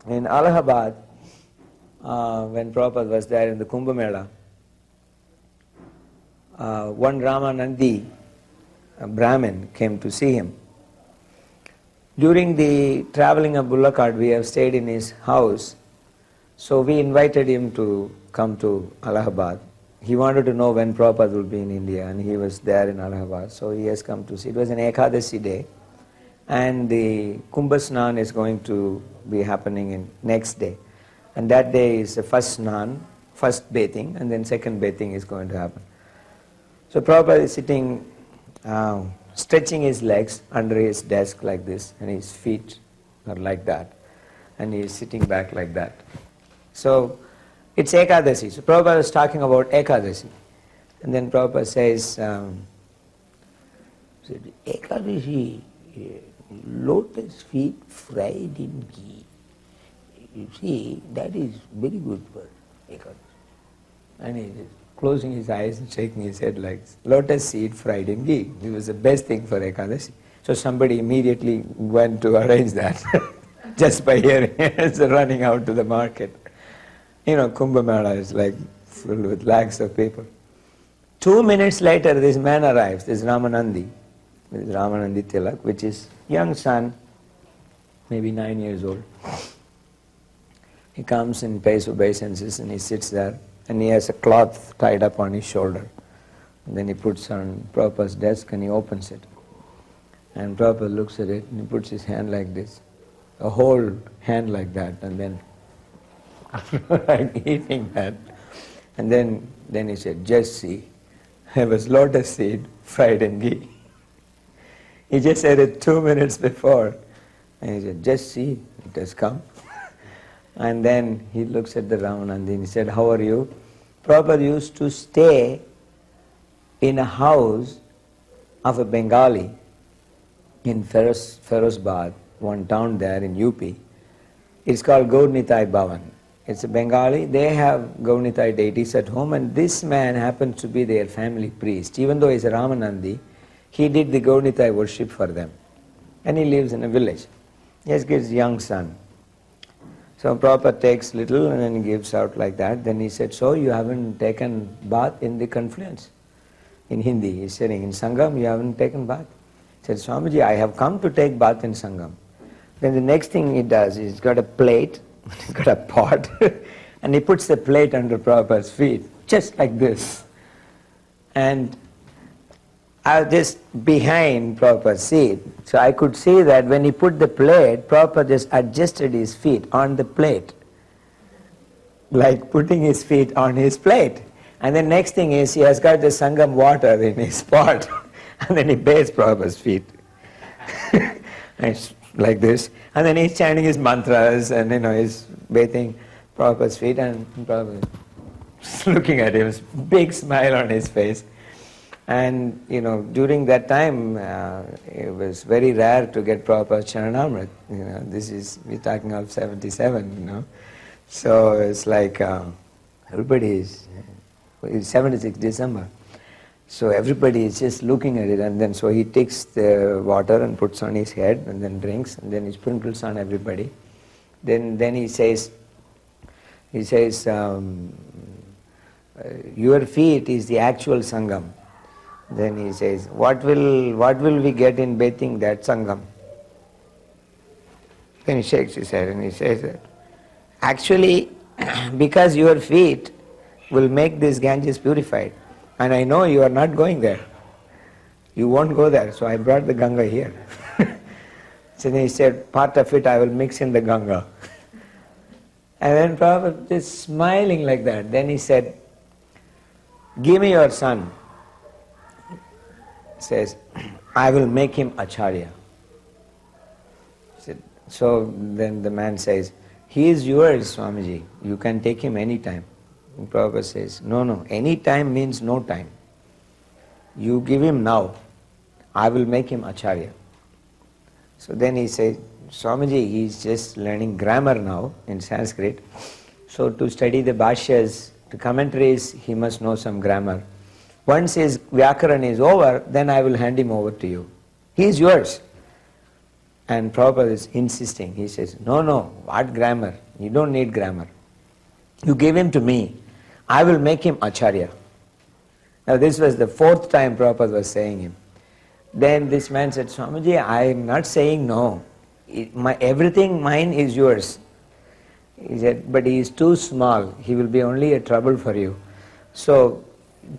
In Allahabad, when Prabhupada was there in the Kumbh Mela, one Ramanandi, a Brahmin, came to see him. During the traveling of Bullock cart, we have stayed in his house, so we invited him to come to Allahabad. He wanted to know when Prabhupada would be in India, and he was there in Allahabad, so he has come to see. It was an Ekadasi day, and the Kumbh Snan is going to be happening in next day. And that day is the first Snan, first bathing, and then second bathing is going to happen. So Prabhupada is sitting, stretching his legs under his desk like this, and his feet are like that, and he is sitting back like that. So it's Ekadasi. So Prabhupada is talking about Ekadasi. And then Prabhupada says, Ekadasi, lotus feet fried in ghee. You see, that is very good for Ekadasi. and he is closing his eyes and shaking his head like lotus seed fried in ghee. It was the best thing for Ekadasi. So somebody immediately went to arrange that just by hearing it, running out to the market. You know, Kumbh Mela is like filled with lakhs of people. 2 minutes later, this man arrives, this Ramanandi Tilak, which is young son, maybe 9 years old. He comes and pays obeisances and he sits there, and he has a cloth tied up on his shoulder. And then he puts on Prabhupada's desk and he opens it. And Prabhupada looks at it and he puts his hand like this, a whole hand like that, and then like eating that. And then he said, just see, it was lotus seed fried in ghee. He just said it 2 minutes before. And he said, just see, it has come. And then he looks at the Ramanandi and he said, how are you? Prabhupada used to stay in a house of a Bengali in Ferozabad, one town there in UP. It's called Gaurnitai Bhavan. It's a Bengali. They have Gaurnitai deities at home, and this man happens to be their family priest. Even though he's a Ramanandi, he did the Gaurnitai worship for them. And he lives in a village. He has his young son. So Prabhupada takes little and then gives out like that. Then he said, so you haven't taken bath in the confluence? In Hindi, he's saying, in Sangam you haven't taken bath? He said, Swamiji, I have come to take bath in Sangam. Then the next thing he does is he's got a plate, he's got a pot, and he puts the plate under Prabhupada's feet, just like this. And I was just behind Prabhupada's seat, so I could see that when he put the plate, Prabhupada just adjusted his feet on the plate, like putting his feet on his plate. And the next thing is he has got the Sangam water in his pot, and then he bathes Prabhupada's feet. And it's like this. And then he's chanting his mantras, and he's bathing Prabhupada's feet, and Prabhupada is looking at him, big smile on his face. And during that time, it was very rare to get Prabhupada's Charanamrit. We're talking of 77, So it's like everybody is, it's 76 December. So everybody is just looking at it, and then so he takes the water and puts on his head and then drinks, and then he sprinkles on everybody. Then he says, your feet is the actual Sangam. Then he says, what will we get in bathing that Sangam? Then he shakes his head and he says that, actually, because your feet will make this Ganges purified, and I know you are not going there. You won't go there, so I brought the Ganga here. So then he said, part of it I will mix in the Ganga. And then Prabhupada just smiling like that. Then he said, give me your son. Says, I will make him Acharya. So then the man says, he is yours, Swamiji. You can take him any time. And Prabhupada says, no, any time means no time. You give him now. I will make him Acharya. So then he says, Swamiji, he is just learning grammar now in Sanskrit. So to study the Bhashyas, the commentaries, he must know some grammar. Once his Vyakaran is over, then I will hand him over to you. He is yours. And Prabhupada is insisting. He says, no, what grammar? You don't need grammar. You give him to me. I will make him Acharya. Now this was the fourth time Prabhupada was saying him. Then this man said, Swamiji, I am not saying no. Everything mine is yours. He said, but he is too small. He will be only a trouble for you. So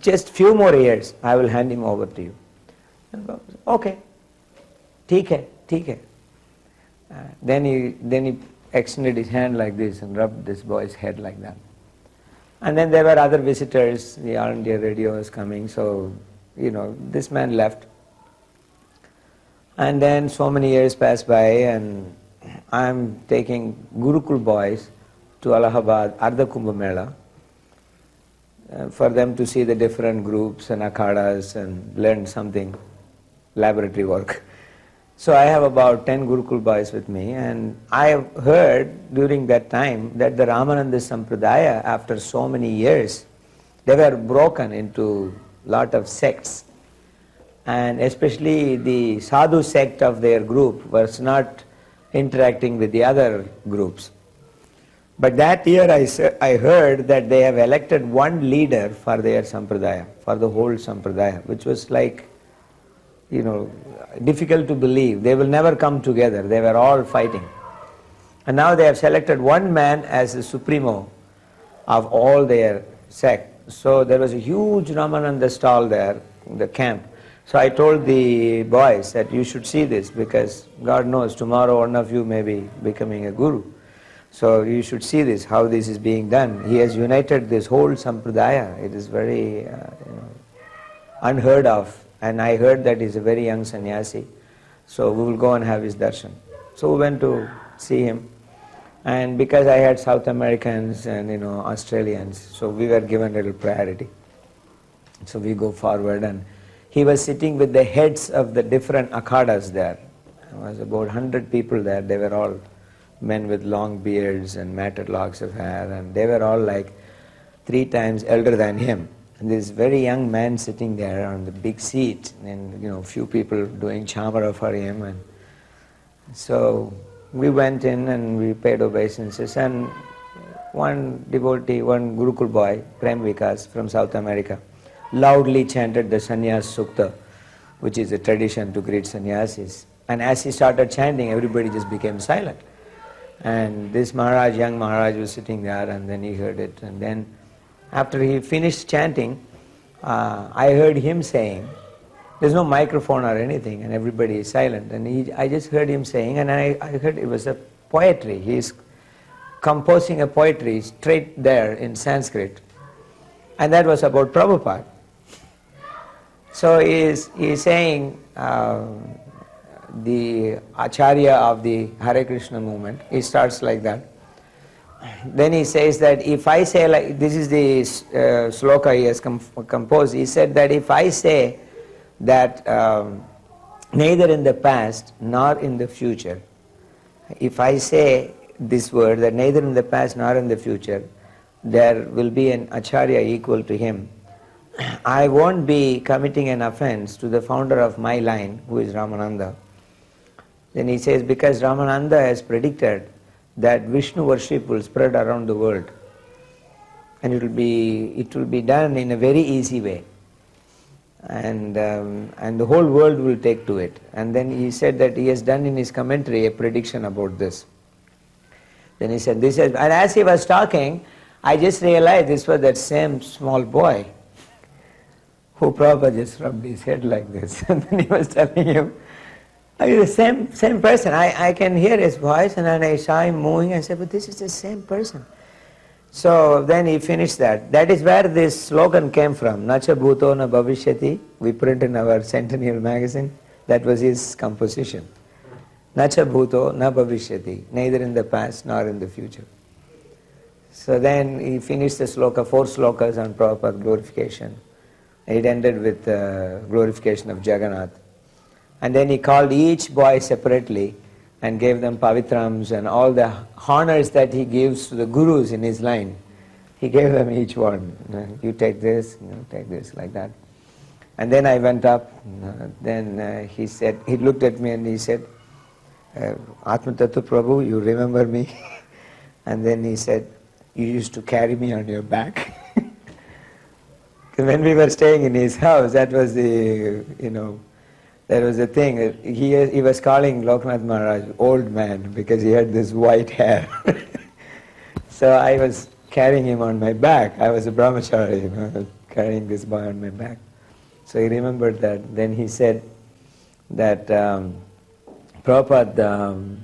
just few more years, I will hand him over to you. And Prabhupada said, okay, theek hai. Then he extended his hand like this and rubbed this boy's head like that. And then there were other visitors, the All India Radio was coming, so, this man left. And then so many years passed by and I'm taking Gurukul boys to Allahabad, Ardha Kumbh Mela, for them to see the different groups and akhadas and learn something, laboratory work. So I have about 10 Gurukul boys with me, and I have heard during that time that the Ramananda Sampradaya, after so many years, they were broken into lot of sects. And especially the Sadhu sect of their group was not interacting with the other groups. But that year I heard that they have elected one leader for their Sampradaya, for the whole Sampradaya, which was like, difficult to believe. They will never come together. They were all fighting. And now they have selected one man as the supremo of all their sect. So there was a huge Ramananda stall there, in the camp. So I told the boys that you should see this, because God knows tomorrow one of you may be becoming a guru. So you should see this, how this is being done. He has united this whole Sampradaya. It is very unheard of. And I heard that he's a very young sannyasi. So we will go and have his darshan. So we went to see him. And because I had South Americans and Australians, so we were given a little priority. So we go forward, and he was sitting with the heads of the different akhadas there. There was about 100 people there. They were all men with long beards and matted locks of hair, and they were all like 3 times elder than him. And this very young man sitting there on the big seat, and few people doing chamara for him. And so we went in and we paid obeisances, and one devotee, one Gurukul boy, Prem Vikas from South America, loudly chanted the Sannyas Sukta, which is a tradition to greet sannyasis. And as he started chanting, everybody just became silent. And this Maharaj, young Maharaj, was sitting there, and then he heard it. And then after he finished chanting, I heard him saying, there's no microphone or anything, and everybody is silent. And I just heard him saying, and I heard it was a poetry. He is composing a poetry straight there in Sanskrit. And that was about Prabhupada. So he is saying, the Acharya of the Hare Krishna movement, he starts like that. Then he says that if I say, like, this is the sloka he has composed, he said that if I say that neither in the past nor in the future, if I say this word, that neither in the past nor in the future there will be an Acharya equal to him, I won't be committing an offense to the founder of my line, who is Ramananda. Then he says, because Ramananda has predicted that Vishnu worship will spread around the world, and it will be done in a very easy way, and the whole world will take to it. And then he said that he has done in his commentary a prediction about this. Then he said this, and as he was talking, I just realized this was that same small boy who Prabhupada just rubbed his head like this, and then he was telling him, the same person. I can hear his voice, and then I saw him moving. I said, but this is the same person. So then he finished that. That is where this slogan came from. Nacha bhuto na bhavishyati. We print in our Centennial magazine. That was his composition. Nacha bhuto na bhavishyati. Neither in the past nor in the future. So then he finished the sloka, 4 slokas on Prabhupada glorification. It ended with glorification of Jagannath. And then he called each boy separately and gave them pavitrams and all the honors that he gives to the gurus in his line. He gave them each one. You take this, take this, like that. And then I went up. Then he said, he looked at me and he said, Atma Tattva Prabhu, you remember me? And then he said, you used to carry me on your back. When we were staying in his house, that was the, that was the thing. He was calling Loknath Maharaj old man because he had this white hair. So I was carrying him on my back. I was a brahmachari, carrying this boy on my back. So he remembered that. Then he said that Prabhupada